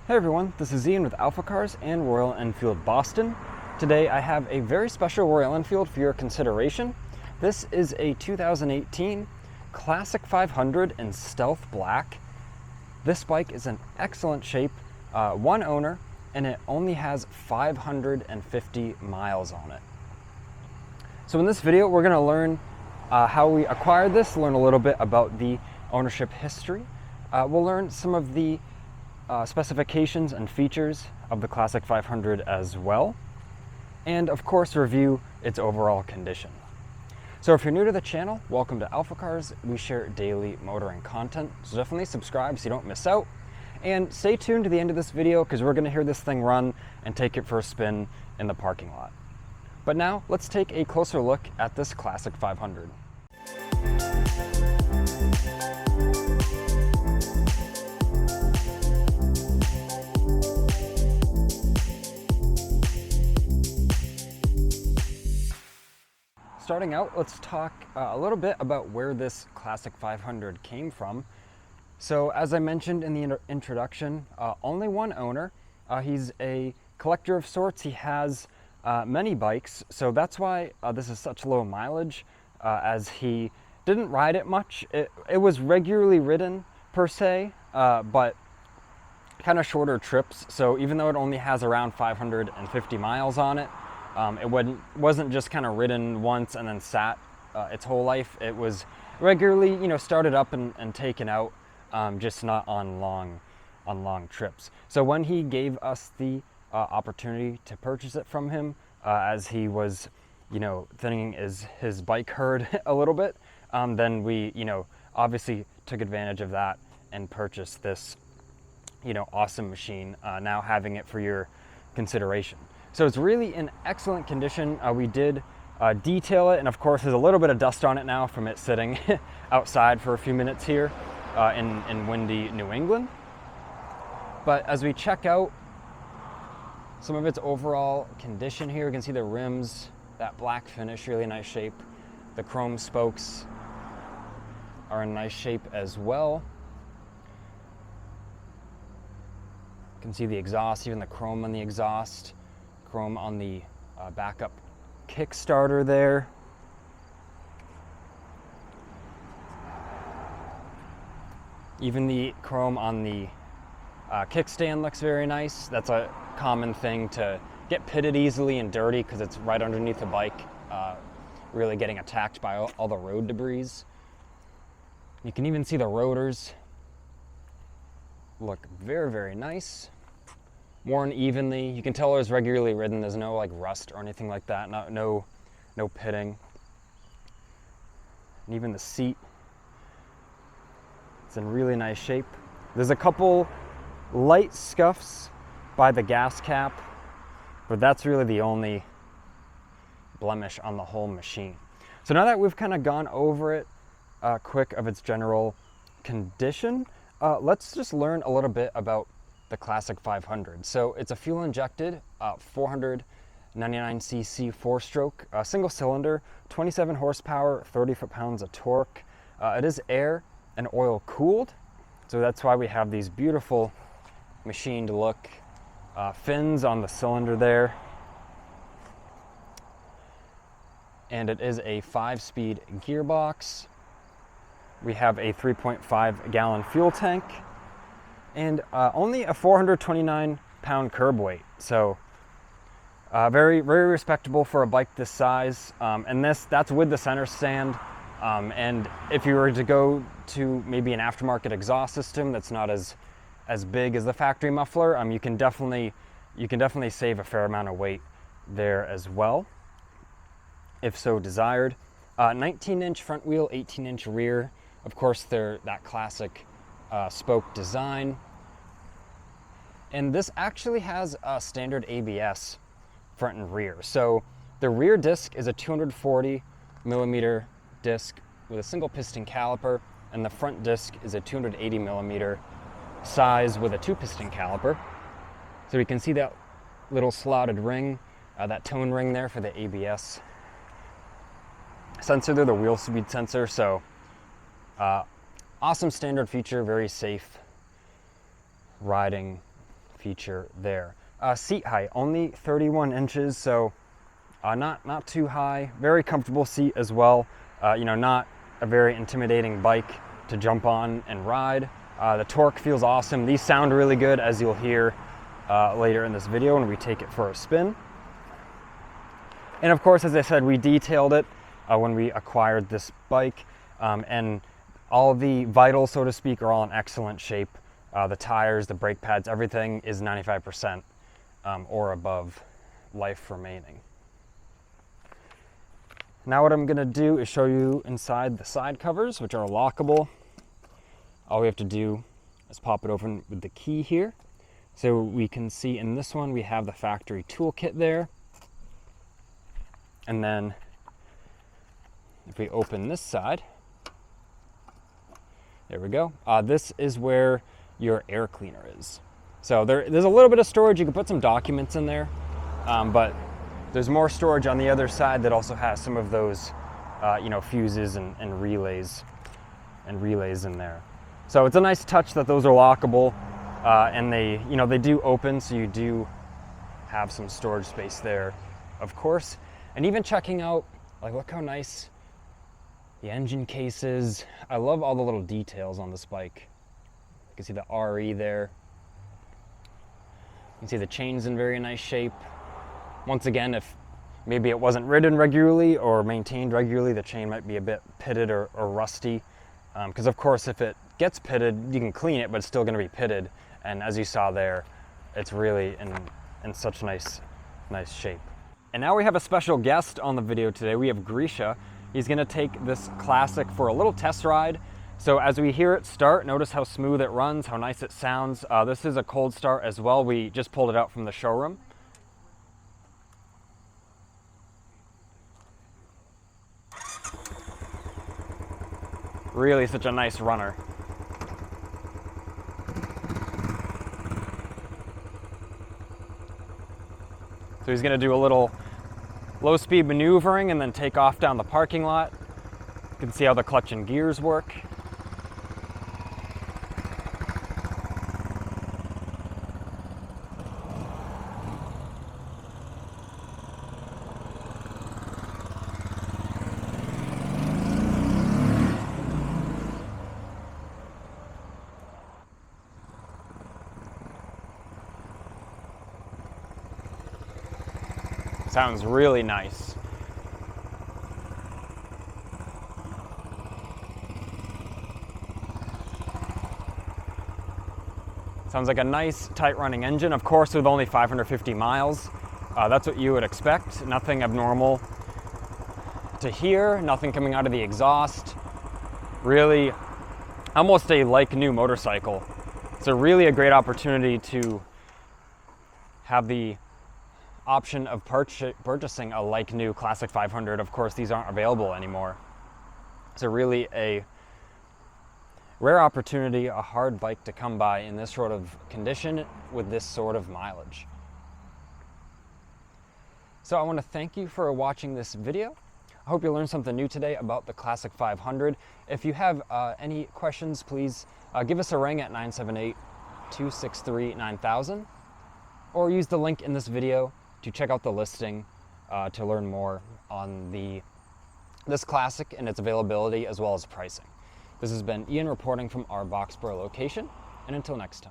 Hey everyone, this is Ian with AlphaCars and Royal Enfield Boston. Today I have a very special Royal Enfield for your consideration. This is a 2018 Classic 500 in Stealth Black. This bike is in excellent shape, one owner, and it only has 550 miles on it. So in this video we're going to learn how we acquired this, learn a little bit about the ownership history. We'll learn some of the specifications and features of the Classic 500 as well, and of course review its overall condition. So if you're new to the channel, welcome to AlphaCars. We share daily motoring content, so definitely subscribe so you don't miss out, and stay tuned to the end of this video because we're going to hear this thing run and take it for a spin in the parking lot. But now let's take a closer look at this Classic 500. Starting out, let's talk a little bit about where this Classic 500 came from. So as I mentioned in the introduction, only one owner. He's a collector of sorts. He has many bikes, so that's why this is such low mileage, as he didn't ride it much. It was regularly ridden per se, but kind of shorter trips. So even though it only has around 550 miles on it, it wasn't just kind of ridden once and then sat its whole life. It was regularly, started up and taken out, just not on long trips. So when he gave us the opportunity to purchase it from him, as he was, thinning his bike herd a little bit, then we, obviously took advantage of that and purchased this, awesome machine, now having it for your consideration. So it's really in excellent condition. We did detail it, and of course there's a little bit of dust on it now from it sitting outside for a few minutes here in windy New England. But as we check out some of its overall condition here, you can see the rims, that black finish, really nice shape. The chrome spokes are in nice shape as well. You can see the exhaust, even the chrome on the exhaust. Chrome on the backup kickstarter there. Even the chrome on the kickstand looks very nice. That's a common thing to get pitted easily and dirty because it's right underneath the bike, really getting attacked by all the road debris. You can even see the rotors look very, very nice. Worn evenly. You can tell it was regularly ridden. There's no rust or anything like that. No pitting. And even the seat, it's in really nice shape. There's a couple light scuffs by the gas cap, but that's really the only blemish on the whole machine. So now that we've kind of gone over it quick of its general condition, let's just learn a little bit about the Classic 500. So it's a fuel injected 499cc 4-stroke single cylinder, 27 horsepower, 30 foot-pounds of torque. It is air and oil cooled, so that's why we have these beautiful machined look fins on the cylinder there. And it is a 5-speed gearbox. We have a 3.5 gallon fuel tank, and only a 429-pound curb weight. So very, very respectable for a bike this size. And that's with the center stand. And if you were to go to maybe an aftermarket exhaust system that's not as big as the factory muffler, you can definitely save a fair amount of weight there as well, if so desired. 19-inch front wheel, 18-inch rear. Of course, they're that classic spoke design. And this actually has a standard ABS front and rear. So the rear disc is a 240 millimeter disc with a single piston caliper, and the front disc is a 280 millimeter size with a 2-piston caliper. So we can see that little slotted ring, that tone ring there for the ABS sensor there, the wheel speed sensor. So awesome standard feature, very safe riding feature there. Seat height, only 31 inches, so not too high. Very comfortable seat as well. You know, not a very intimidating bike to jump on and ride. The torque feels awesome. These sound really good, as you'll hear later in this video when we take it for a spin. And of course, as I said, we detailed it when we acquired this bike, and all the vitals, so to speak, are all in excellent shape. The tires, the brake pads, everything is 95% or above life remaining. Now what I'm going to do is show you inside the side covers, which are lockable. All we have to do is pop it open with the key here. So we can see in this one we have the factory toolkit there. And then if we open this side, there we go. This is where your air cleaner is. So there's a little bit of storage. You can put some documents in there, but there's more storage on the other side that also has some of those, you know, fuses and relays in there. So it's a nice touch that those are lockable, and they, you know, they do open, so you do have some storage space there, of course. And even checking out, like, look how nice the engine case is. I love all the little details on this bike. You can see the RE there. You can see the chain's in very nice shape. Once again, if maybe it wasn't ridden regularly or maintained regularly, the chain might be a bit pitted or rusty. Because of course, if it gets pitted, you can clean it, but it's still going to be pitted. And as you saw there, it's really in such nice shape. And now we have a special guest on the video today. We have Grisha. He's going to take this Classic for a little test ride. So as we hear it start, notice how smooth it runs, how nice it sounds. This is a cold start as well. We just pulled it out from the showroom. Really such a nice runner. So he's going to do a little low-speed maneuvering and then take off down the parking lot. You can see how the clutch and gears work. Sounds really nice. Sounds like a nice, tight running engine, of course, with only 550 miles. That's what you would expect. Nothing abnormal to hear, nothing coming out of the exhaust. Really, almost a like-new motorcycle. It's really a great opportunity to have the option of purchasing a like-new Classic 500. Of course, these aren't available anymore. It's really a rare opportunity, a hard bike to come by in this sort of condition with this sort of mileage. So I want to thank you for watching this video. I hope you learned something new today about the Classic 500. If you have any questions, please give us a ring at 978-263-9000, or use the link in this video to check out the listing to learn more on this Classic and its availability as well as pricing. This has been Ian reporting from our Boxborough location, and until next time.